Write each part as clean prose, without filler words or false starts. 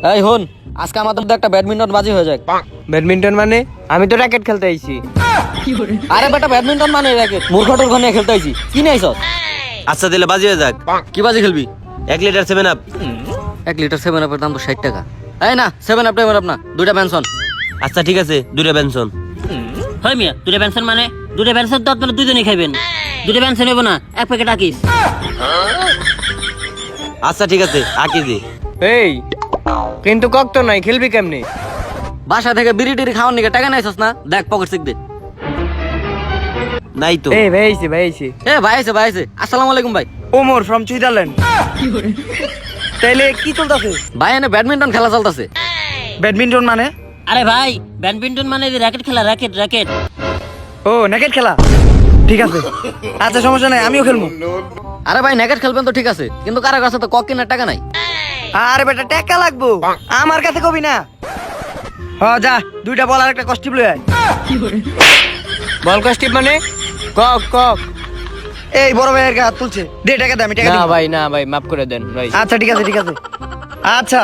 এই হন, আজকে আমাদের মধ্যে একটা ব্যাডমিন্টন বাজি হয়ে যাক। ব্যাডমিন্টন মানে আমি তো র্যাকেট খেলতে আইছি। আরে বেটা, ব্যাডমিন্টন মানে র্যাকেট, মূর্খটোর ঘনে খেলতে আইছি। কি নাইছস? আচ্ছা দিলে বাজি হয়ে যাক। কি বাজি খেলবি? 1 লিটার 7 আপ। 1 লিটার 7 আপের দাম তো 60 টাকা। এই না, 7 আপ টাইম না, দুইটা বেনসন। আচ্ছা ঠিক আছে, 2টা বেনসন। হয় মিয়া, দুটো পেনশন মানে দুটো পেনশন তো আপনারা দুজনেই খাইবেন। দুটো পেনশন নেবো না, 1 প্যাকেট আকিস। আচ্ছা ঠিক আছে, আকিজি। এই কিন্তু কক তো নাই, খেলবি কেমনে? বাসা থেকে বিড়ি টিড়ি খাওয়ার নিকে টাকা নাইছস না? দেখ পকেট চেক দে। নাই তো। এই ভাই আইছে, ভাই আইছে। এ ভাই আইছে। আসসালামু আলাইকুম ভাই। Omar from Switzerland. তাইলে কি চলতেছে? ভাই এনে ব্যাডমিন্টন খেলা চলতেছে। ব্যাডমিন্টন মানে? আরে ভাই, ব্যাডমিন্টন মানে র্যাকেট খেলা, র্যাকেট। ও নেকেট খেলা, ঠিক আছে। আচ্ছা সমস্যা নাই, আমিও খেলবো। আরে ভাই নেকেট খেলবেন তো ঠিক আছে, কিন্তু কারো কাছে তো কক কেনার টাকা নাই। আরে বেটা টাকা লাগবো, আমার কাছে কবি না। হ যা, 2টা বল আর একটা কস্টিপ লই আয়। বল কস্টিপ মানে? কক কক। এই বড় ভাইয়ের গা হাত তুলছে, দে টাকা দে, আমি টাকা দিই। না ভাই মাফ করে দেন ভাই। আচ্ছা ঠিক আছে। আচ্ছা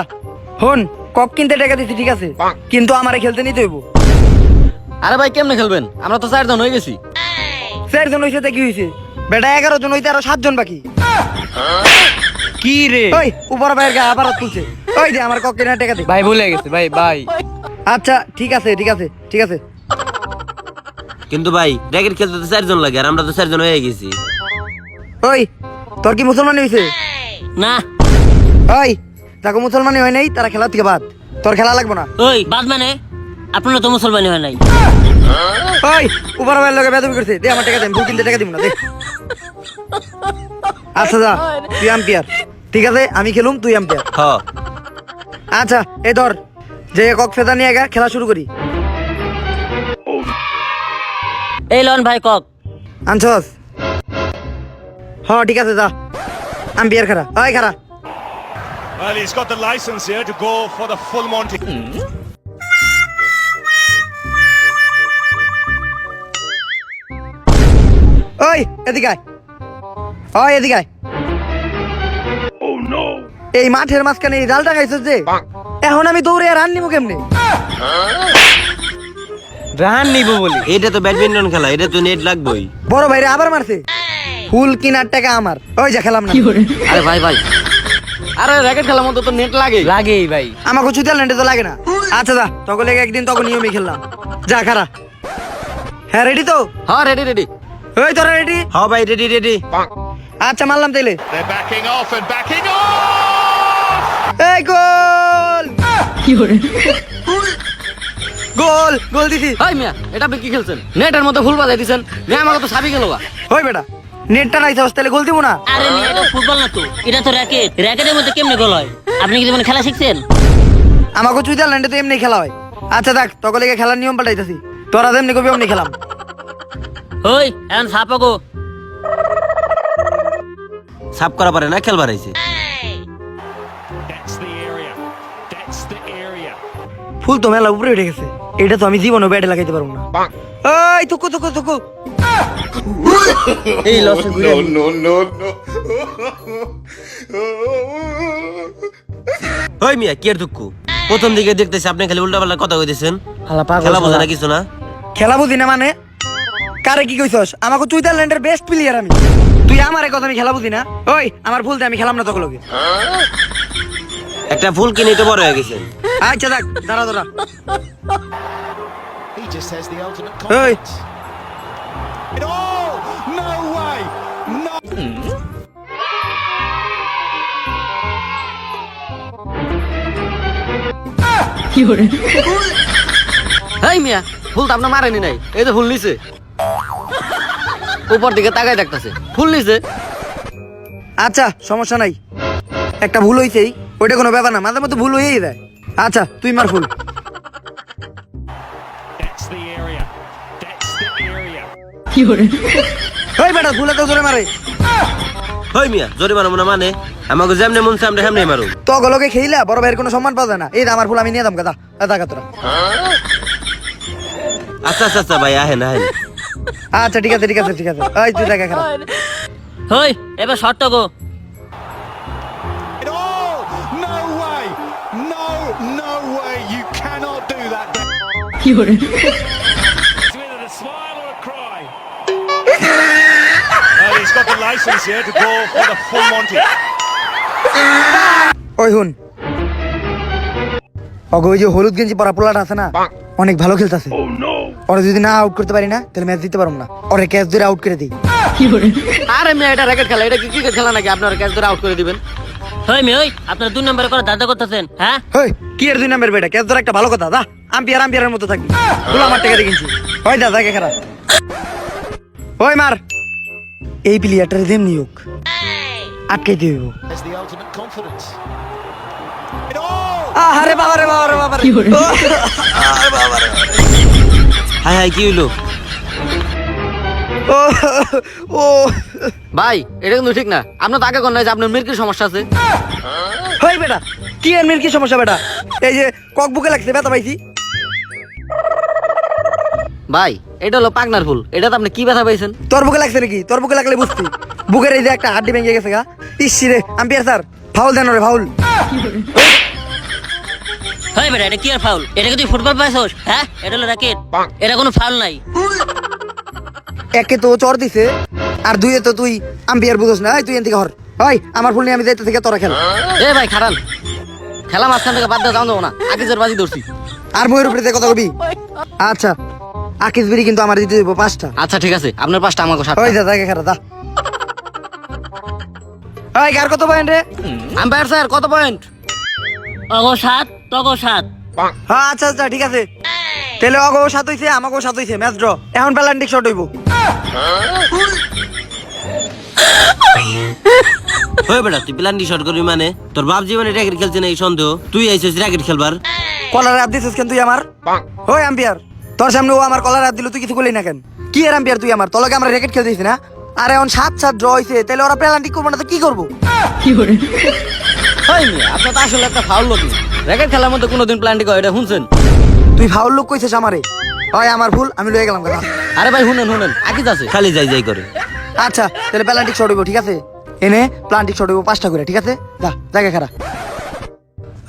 হন, কক কিনতে টাকা দিছি ঠিক আছে, কিন্তু আমারে খেলতে নিতে হইব। আরে ভাই কেমনে খেলবেন? আমরা তো 4 জন হয়ে গেছি। 4 জন হইছে তা কি হইছে? বেটা 11 জন হইতে আরো 7 জন বাকি। কি রে ওই উপর ভাইয়ের গা আবার হাত তুলছে। ওই দে আমার কক কিনার টাকা দে। ভাই, ভুলে গেছে ভাই। আচ্ছা ঠিক আছে। কিন্তু ভাই র্যাকেট খেলতে তো 4 জন লাগে, আর আমরা তো 4 জন হয়ে গেছি। ওই তোর কি মুসলমানি হইছে? না ওই যাকে মুসলমানি হয় নাই তারা খেলা থেকে বাদ, তোর খেলা লাগবো না। ওই বাদ মানে আপনারা তো মুসলমানি হয় নাই। ওই উপর ভাইয়ের লগে বেদবি করছে, দে আমার টাকা দে, ভুল কিনতে টাকা দিব না, দে। আচ্ছা যা, তুই আম্পিয়ার, ঠিক আছে আমি খেলুম, তুই আম্পিয়ার। হ। আচ্ছা এই ধর, যে কক ফেদা নিয়ে গা খেলা শুরু করি। এই লন ভাই কক। আনছস? হ ঠিক আছে যা, আম্পিয়ার খারা, ওই খারা। Well, he's got the license here to go for the full Monty. ওই এদিকে আয়, ওই এদিকে আয়। এই মাঠের মাঝখানে এই জাল টাঙাইছস যে, এখন আমি দৌড়ে আর রান নিবো কেমনে? রান নিব বলি? এটা তো ব্যাডমিন্টন খেলা, এটা তো নেট লাগবেই। বড় ভাইরে আবার মারছে, ফুল কিনার টাকা আমার। ওই যা খেলাম না। আরে ভাই আরে র্যাকেট খেলার মধ্যে তো নেট লাগে। লাগেই ভাই। আমাকে সুইজারল্যান্ডে তো লাগে না। আচ্ছা যা, তখন লেগে একদিন তখন নিয়মই খেললাম। যা খারা। হ্যাঁ রেডি তো? হ্যাঁ রেডি। ওই তোরা রেডি? হ ভাই, রেডি। আচ্ছা মারলাম তাইলে। They're backing off and backing off! এই গোল গোল দিছি। ভাই মিয়া, এটা আপনি কি খেলছেন? নেটের মধ্যে ফুল বাজাই দিছেন, রে আমাকে তো সাবি গেল। ওই বেটা নেটটা নাই তো, তাহলে গোল দিব না? আরে মিয়া, এটা ফুটবল না তো, এটা তো র্যাকেটের মধ্যে কেমনে গোল হয়? আপনি কি যেমন খেলা শিখছেন? আমাকে সুইজারল্যান্ডে তো এমনি খেলা হয়। আচ্ছা দেখ, তখন লেগে খেলার নিয়ম পাল্টাইতেছি, তোরা যেমনি কবি অমনি খেলাম। ওই এখন সাপাগো। সাফ করা পারে না, খেলবার আইছে। That's the area. That's the area. ফুল তো মেলা উপরে উঠে গেছে, এটা তো আমি জীবনে ব্যাটে লাগাইতে পারবো না। ওই থুকু এই লসে ঘুরে ওই মিয়া কি আর দুঃখু, প্রথম দিকে দেখতেছি আপনি খালি উল্টাপাল্টা কথা কইতেছেন। হালা পাগল খেলা বোঝে শালা। না কিছু না। খেলা বুঝি না মানে? কারে কি কইছস? আমাকে সুইজারল্যান্ডের বেস্ট প্লেয়ার আমি, তুই আমারে কথা আমি খেলা বুঝি না? ওই আমার ভুল দে, আমি খেলাম না তখন লগে। একটা ফুল কিনে তো বড় হয়ে গেছে। আচ্ছা দেখ, দাঁড়া He just has the ultimate ওই confidence. Oh, no way! No! এই মিয়া, ফুল তো আপনার মারেনি নাই, এই তো ফুল নিছে। উপর দিকে তাকাই দেখতেছে, ফুল নিছে। আচ্ছা সমস্যা নাই, একটা ভুল হইছেই, ওইটা কোনো ব্যাপার না, মাঝে মধ্যে ভুল হয়েই যায়। আচ্ছা তুই মার ফুল। That's the area. That's the area. ওই বেটা ভুলে তো জোরে মারে। ওই মিয়া জোরে মারবো না মানে, আমাকে যেমনে মন চায় আমরা হেমনে মারু। তো গলকে খেইলা বড় ভাইয়ের কোনো সম্মান পাওয়া যায় না। এই আমার ফুল আমি নিয়ে দাম গাদা, টাকা তোরা। আচ্ছা ভাই, আহেন। আচ্ছা ঠিক আছে। ওই তুই টাকা খারাপ। ওই এবার short go. Oh, no way! No way. You cannot do that. Fiore. It's either a smile or a cry. Well, he's got the license here to go for the full Monty. ওই হুন অগো ওই যে হলুদ গেঞ্জি পরা পোলাটা আছে না অনেক ভালো খেলতেছে ওরা যদি না আউট করতে পারি না তাহলে ম্যাচ দিতে পারবো না ওরে ক্যাচ ধরে আউট করে দিই Fiore. আরে মেয়ে এটা র্যাকেট খেলা, এটা কি ক্রিকেট খেলা নাকি আপনারা ক্যাচ ধরে আউট করে দিবেন? ওই মেয়ে ওই আপনারা 2 নম্বরে করে দাদা করতেছেন হ্যাঁ? হেই কি এর 2 নাম্বার বেটা ক্যাচ ধরে একটা ভালো কথা দা আম্পিয়ারের মতো থাকবি বল আমার টাকা দিয়ে কিনছি ওই দাদা কে খারাপ ওই মার এই প্লেয়ারটার দেম নিয়োগ আটকে দিব There's the ultimate confidence. আরে বাবা রে বাবা রে বাবা রে Fiore. হাই হাই কি হইলো? ও ও ভাই এটা কিন্তু ঠিক না, আপনার তো আগে কোন নাই যে আপনার মেয়ের কি সমস্যা আছে? হই বেটা কি এমনির কি সমস্যা বেটা এই যে কক বুকে লাগছে ব্যথা পাইছি ভাই এটা হলো পাগনার ফুল, এটা তো আপনি কি ব্যথা পাইছেন? তোর বুকে লাগছে নাকি তোর বুকে লাগলে বুঝতি বুকের এই যে একটা হাড্ডি ভেঙে গেছে গা ইসি রে আম্পিয়ার স্যার ফাউল দেন রে ফাউল হয় বেটা এটা কি আর ফাউল? এটা কি তুই ফুটবল পাইছস হ্যাঁ? এটা হলো র্যাকেট, এটা কোনো ফাউল নাই। একে তো চর দিছে আর দুইয়ে তো তুই আম্পিয়ার বুঝছ না তুই এন থেকে হর ভাই আমার ফুল নিয়ে আমি যাইতে থেকে তোরা খেল এ ভাই খারান, খেলা মাঝখান থেকে বাদ দিয়ে যাওয়া যাবো না, আগে জোর বাজি ধরছি। আর ময়ের উপরে দিয়ে কথা কবি আচ্ছা আকিস বিড়ি কিন্তু আমার দিতে দেবো 5টা আচ্ছা ঠিক আছে, আপনার 5টা আমাকে 7টা। ওই দাদা কে খারা দা ওই কার কত পয়েন্ট রে আম্পায়ার স্যার কত পয়েন্ট? অগো 7 তগো 7। হ্যাঁ আচ্ছা আচ্ছা ঠিক আছে তাহলে অগো 7 হইছে আমাকেও 7 হইছে ম্যাচ ড্র এখন পেনাল্টি শট হইব ওই বেটা তুই প্ল্যান্টি শট করবি মানে? তোর বাপ জীবনে র্যাকেট খেলছে না এই সন্দেহ, তুই আইছিস র্যাকেট খেলবার? কলার আপ দিছিস কেন তুই আমার ওই আম্পিয়ার তোর সামনে ও আমার কলার আপ দিল তুই কিছু বললি না কেন কি এর আম্পিয়ার তুই আমার তোর লগে আমরা র্যাকেট খেলতে দিছি না আরে এখন 7-7 ড্র হইছে তাহলে ওরা পেনাল্টি করবো না তো কি করবো Fiore. হয় মিয়া, আপনার তো আসলে একটা ফাউল লোক না, র্যাকেট খেলার মধ্যে কোনোদিন প্ল্যান্টি করে এটা শুনছেন? তুই ফাউল লোক কইছিস আমারে হয় আমার ভুল আমি লয়ে গেলাম কথা আরে ভাই শুনেন আকিজ আছে। খালি যাই যাই করে। আচ্ছা তাহলে প্লান্টিক শট হইব ঠিক আছে এনে প্লান্টিক শট হইব 5টা করে ঠিক আছে যা জায়গা খারা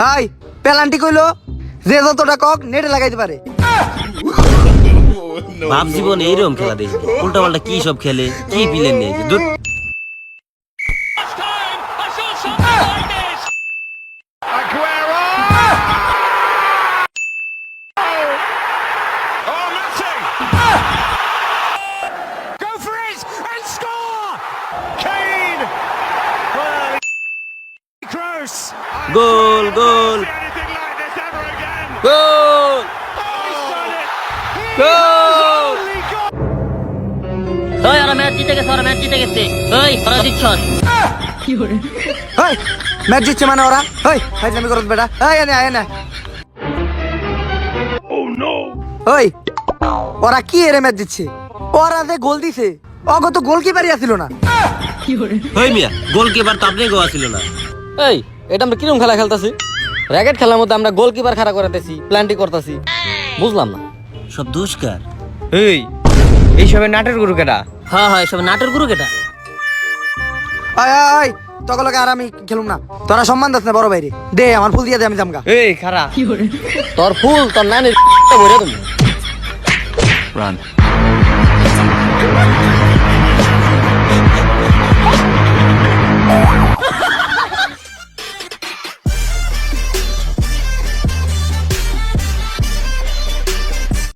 হাই প্লান্টিক কইলো যে যতটা কক নেটে লাগাইতে পারে বাপ জীবনে এইরকম খেলা দেখি উল্টা পাল্টা কি সব খেলে কি প্লেন নিয়ে দূর। Aguero! Oh, Messi! Go for it and score! Kane! Well, Kroos! Goal goal Anything like this ever again! Goal He's done it! Goal! Only goal! ওই ওরা ম্যাচ জিতে গেছে, ওরা ম্যাচ জিতে গেছে। ওই ওরা জিতছস। Fiore. হাই ম্যাচ জিতছে মানে ওরা হাই হাই আমি করত বেটা হাই এনে আয় না ওই ওরা কি এর ম্যাচ জিতছে ওরা যে গোল দিছে অগো তো গোলকিপারই আছিল না Fiore. ওই মিয়া গোলকিপার তো আপনি গোয়া ছিল না। এই এটা আমরা কিরকম খেলা খেলতেছি? র্যাকেট খেলার মধ্যে আমরা গোলকিপার খাড়া করাতেছি, প্ল্যান্টি করতেছি, বুঝলাম না। সব দুষ্কার। এই এইসবের নাটের গুরু কেটা? হ্যাঁ হয় সব নাটের গুরু কেটা। আয় আয় তগলকে আর আমি খেলুম না তোরা সম্মান দাস না বড় বাইরে দে আমার ফুল দিয়ে দে আমি জামগা এই খারা Fiore. তোর ফুল তোর নানির ভরে তুমি।